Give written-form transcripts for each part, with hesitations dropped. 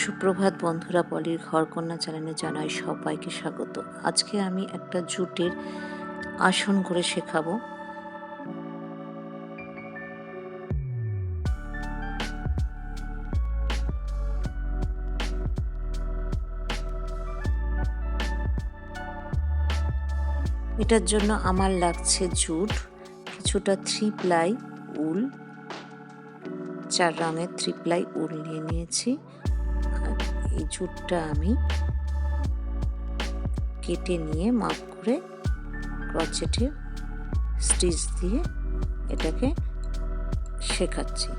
সুপ্রভাত বন্ধুরা, পলির ঘরকন্যা চ্যানেলে জানাই সবাইকে স্বাগত। আজকে আমি একটা জুটের আসন করে শেখাবো। এটার জন্য আমার লাগছে জুট, কিছুটা 3 প্লাই উল, 4 রঙের 3 প্লাই উল নিয়ে নিয়েছি। আর এই জুটটা আমি কেটে নিয়ে মাপ করে ক্রচেটে স্টিচ দিয়ে এটাকে শেখাচ্ছি।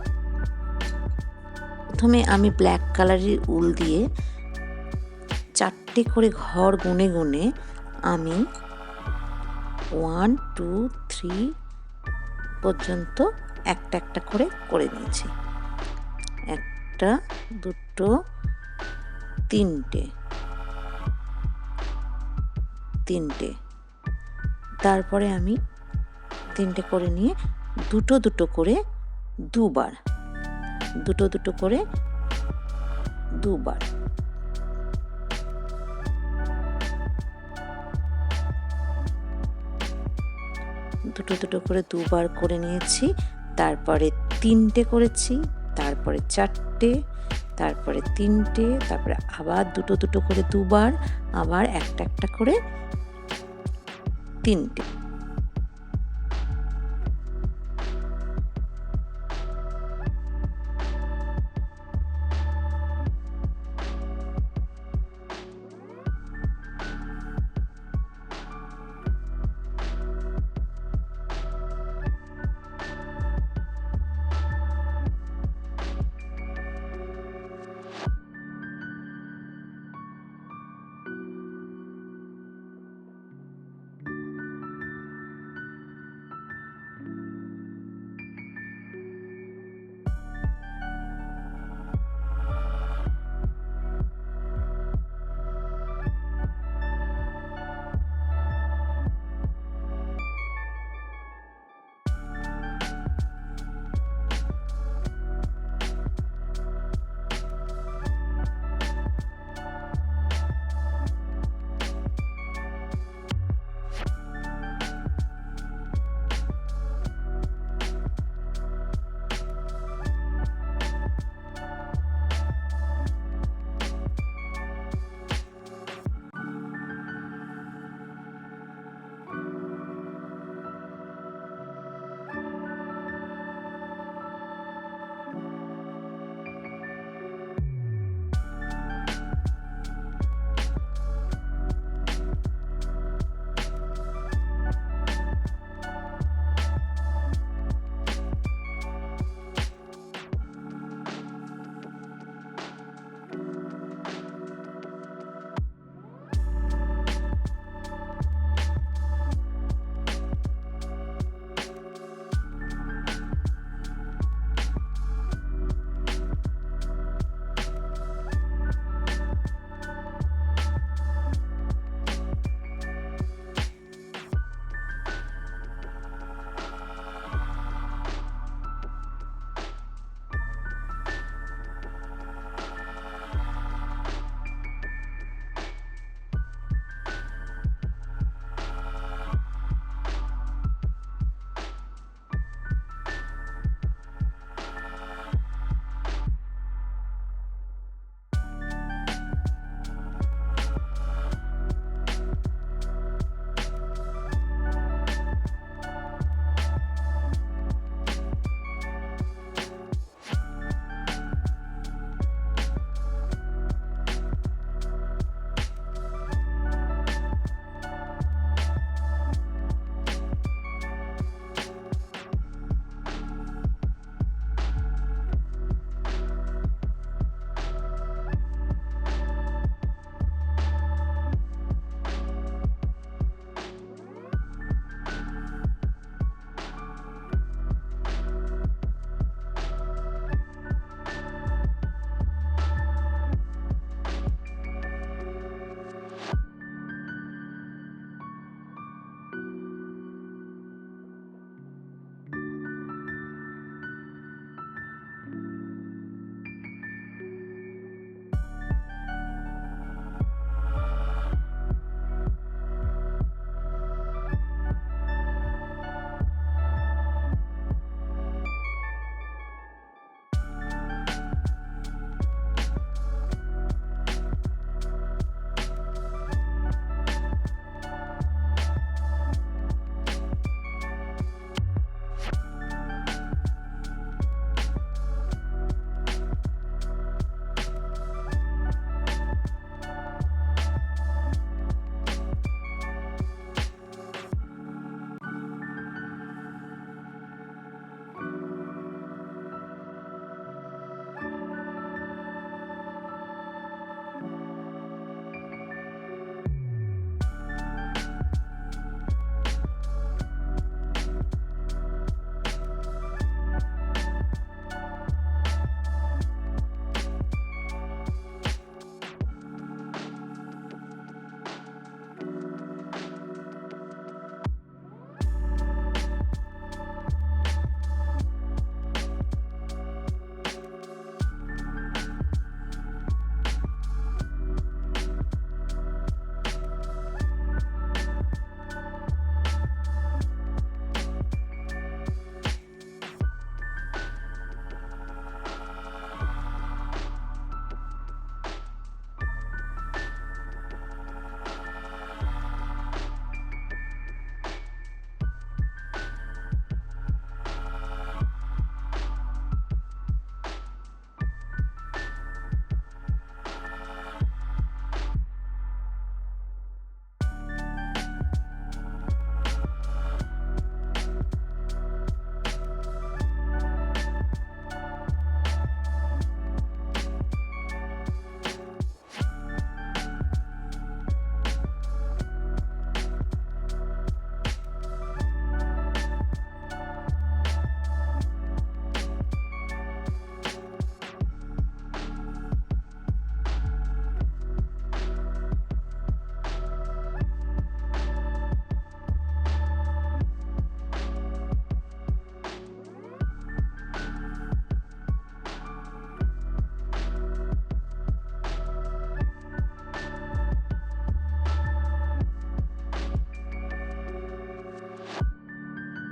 প্রথমে আমি ব্ল্যাক কালারের উল দিয়ে 4টে করে ঘর গুনে গুনে আমি 1 2 3 পর্যন্ত একটা একটা করে নিয়েছি। একটা, দুটো, তিনটে, তারপরে আমি 3টে করে নিয়ে দুটো দুটো করে দুবার, দুটো দুটো করে দুবার, দুটো দুটো করে দুবার করে নিয়েছি। তারপরে 3টে করেছি, তারপরে 4টে, তারপরে 3টে, তারপরে আবার দুটো দুটো করে দুবার, আবার একটা একটা করে 3টে।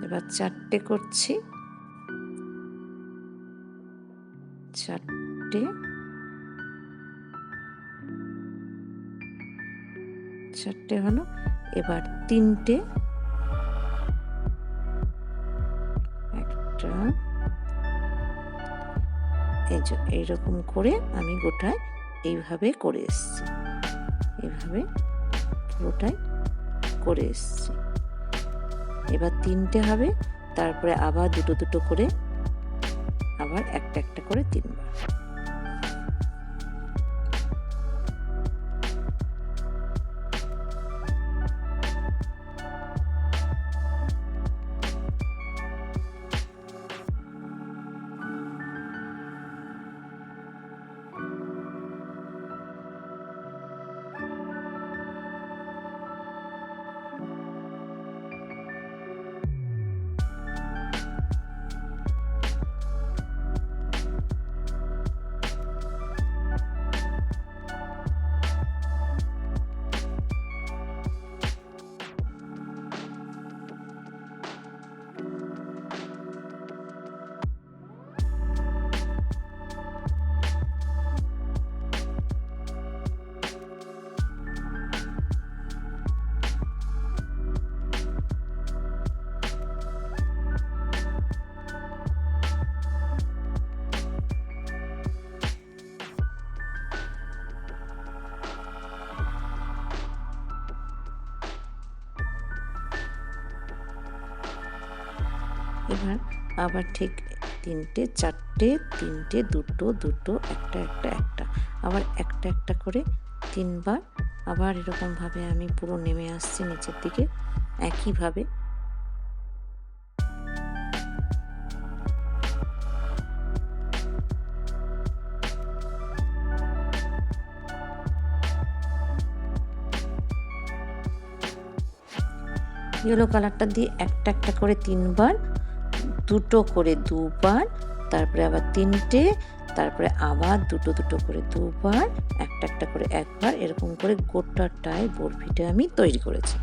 এবার 4টে করছি, 4টে, 4টে হলো। এবার 3টে, একটা, এই যে এইরকম করে আমি গোটায় এইভাবে করে এসছি, এইভাবে পুরোটাই করে এসছি। এবার 3টে হবে, তারপরে আবার দুটো দুটো করে, আবার একটা একটা করে 3বার। এবার আবার ঠিক 3টে, 4টে, 3টে, দুটো দুটো, একটা একটা একটা, আবার একটা একটা করে 3বার। আবার এরকমভাবে আমি পুরো নেমে আসছি নিচের দিকে একইভাবে। ইয়েলো কালারটা দিয়ে একটা একটা করে 3বার, দুটো করে 2বার, তারপরে আবার 3টে, তারপরে আবার দুটো দুটো করে 2বার, একটা একটা করে 1বার, এরকম করে গোটাটায় বরফিটা আমি তৈরি করেছি।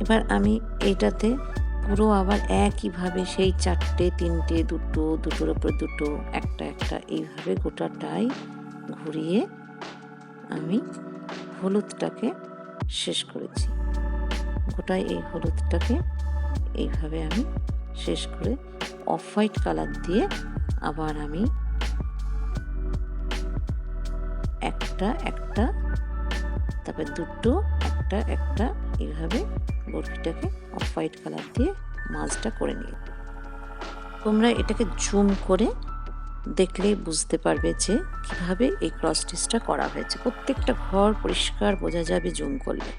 এবার আমি এইটাতে পুরো আবার একইভাবে সেই 4টে, 3টে, দুটো, দুটোর উপরে দুটো, একটা একটা, এইভাবে গোটাটাই ঘুরিয়ে আমি হলুদটাকে শেষ করেছি। গোটায় এই হলুদটাকে এইভাবে আমি শেষ করে অফ হোয়াইট কালার দিয়ে আবার আমি একটা একটা, তারপরে দুটো, একটা একটা, এইভাবে বরফিটাকে অফ হোয়াইট কালার দিয়ে মাছটা করে নিই। তোমরা এটাকে জুম করে দেখলেই বুঝতে পারবে যে কিভাবে এই ক্রস স্টিচটা করা হয়েছে। প্রত্যেকটা ঘর পরিষ্কার বোঝা যাবে জুম করলে।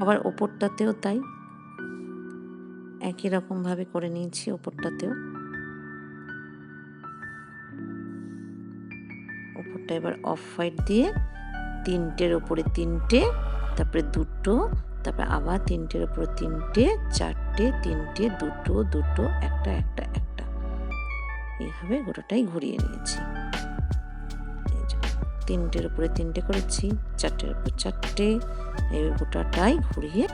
আবার ওপরটাতেও তাই, একই রকমভাবে করে নিয়েছি ওপরটাতেও। ওপরটা এবার অফ হোয়াইট দিয়ে 3টের ওপরে 3টে, তারপরে 2টো, তারপরে আবার 3টের ওপরে 3টে, 4টে, 3টে, 2টো, 2টো, একটা, একটা, একটা, এইভাবে গোটাটাই ঘুরিয়ে নিয়েছি। এই যে 3টের উপরে 3টে করেছি, 4টের উপর 4টে, এই গোটাটাই ঘুরিয়ে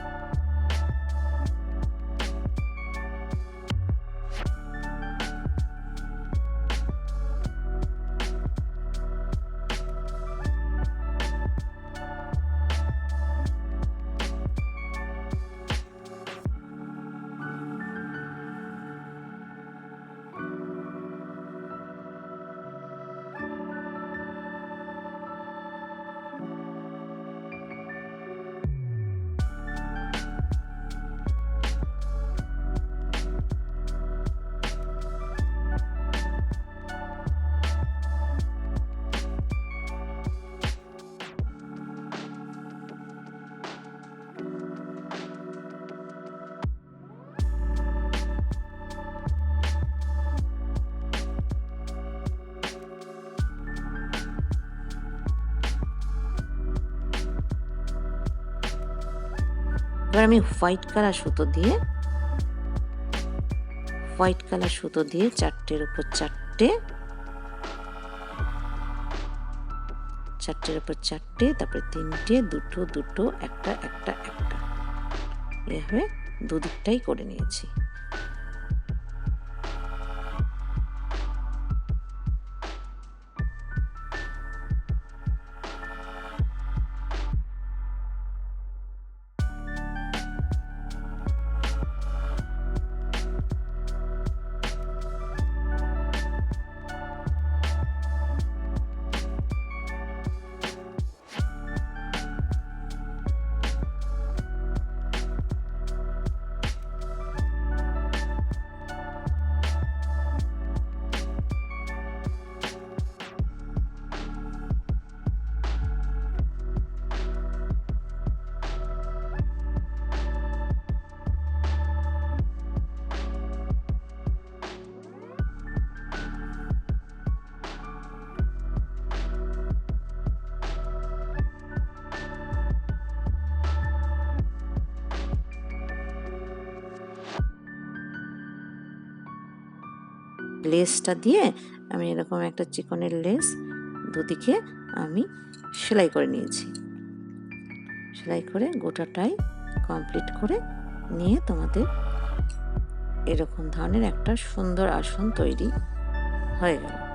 এবার আমি হোয়াইট কালার সুতো দিয়ে 4টের উপর 4টে, 4টের উপর 4টে, তারপরে 3টে, 2টো, 2টো, একটা, একটা, একটা, এভাবে দুদিকটাই করে নিয়েছি। লেসটা দিয়ে আমি এরকম একটা চিকনের লেস দুদিকে আমি সেলাই করে নিয়েছি। সেলাই করে গোটাটাই কমপ্লিট করে নিয়ে তোমাদের এরকম ধরনের একটা সুন্দর আসন তৈরি হয়ে গেল।